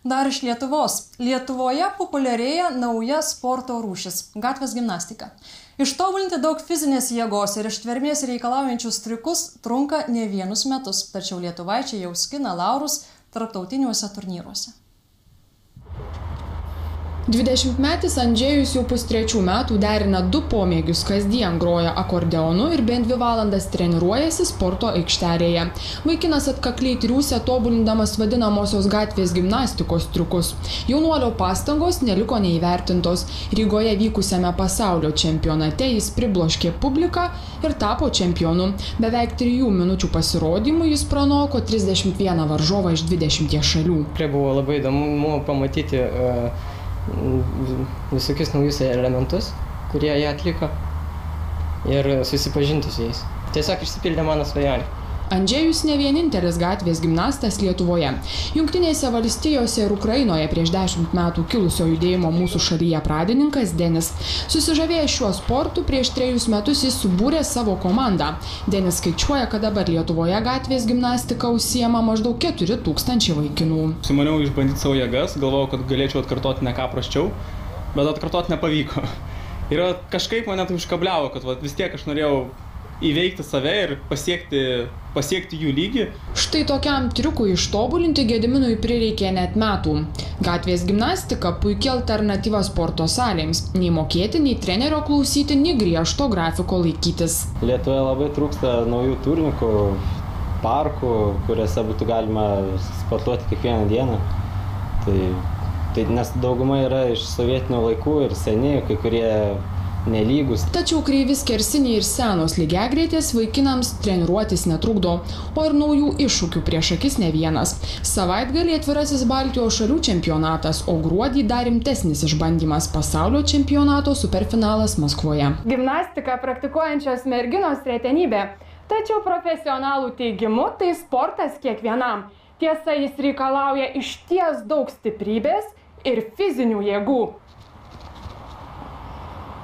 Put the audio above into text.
Dar iš Lietuvos. Lietuvoje populiarėja nauja sporto rūšis – gatvės gimnastika. Ištobulinti daug fizinės jėgos ir ištvermės reikalaujančius triukus trunka ne vienus metus, tačiau lietuvaičiai jau skina laurus tarptautiniuose turnyruose. 20-metis Andžejus jau pustrečių metų derina du pomėgius, kasdien groja akordeonu ir bent 2 valandas treniruojasi sporto aikštelėje. Vaikinas atkakliai triūsia tobulindamas vadinamosios gatvės gimnastikos triukus. Jaunuolio pastangos neliko neįvertintos. Rygoje vykusiame pasaulio čempionate jis pribloškė publiką ir tapo čempionu. Beveik 3 minučių pasirodymų jis pranoko 31 varžovą iš 20 šalių. Tikrai buvo labai įdomu pamatyti visokius naujus elementus, kurie jie atliko ir susipažinti su jais. Tiesiog išsipildė mano svajonė. Andžejus ne vienintelis gatvės gimnastas Lietuvoje. Jungtinėse valstijose ir Ukrainoje prieš 10 metų kilusio judėjimo mūsų šalyje pradininkas Denis. Susižavėjęs šiuo sportu, prieš 3 metus jis subūrė savo komandą. Denis skaičiuoja, kad dabar Lietuvoje gatvės gimnastika užsiema maždaug 4000 vaikinų. Sumaniau išbandyti savo jėgas, galvojau, kad galėčiau atkartoti ne ką prasčiau, bet atkartoti nepavyko. Ir kažkaip mane tai užkabliavo, kad vis tiek aš norėjau įveikti save ir pasiekti jų lygį. Štai tokiam triukui ištobulinti Gediminui prireikė net metų. Gatvės gimnastika puikia alternatyva sporto salėms. Nei mokėti, nei trenerio klausyti, nei griežto grafiko laikytis. Lietuvoje labai trūksta naujų turnykų, parkų, kuriuose būtų galima sportuoti kiekvieną dieną. Nes dauguma yra iš sovietinių laikų ir seni, kai kurie nelygus. Tačiau kreivi skersiniai ir senos lygiagretės vaikinams treniruotis netrukdo, o ir naujų iššūkių prieš akis ne vienas. Savaitgalį atvirasis Baltijos šalių čempionatas, o gruodį dar rimtesnis išbandymas – pasaulio čempionato superfinalas Maskvoje. Gimnastiką praktikuojančios merginos retenybė, tačiau profesionalų teigimu tai sportas kiekvienam. Tiesa, jis reikalauja išties daug stiprybės ir fizinių jėgų.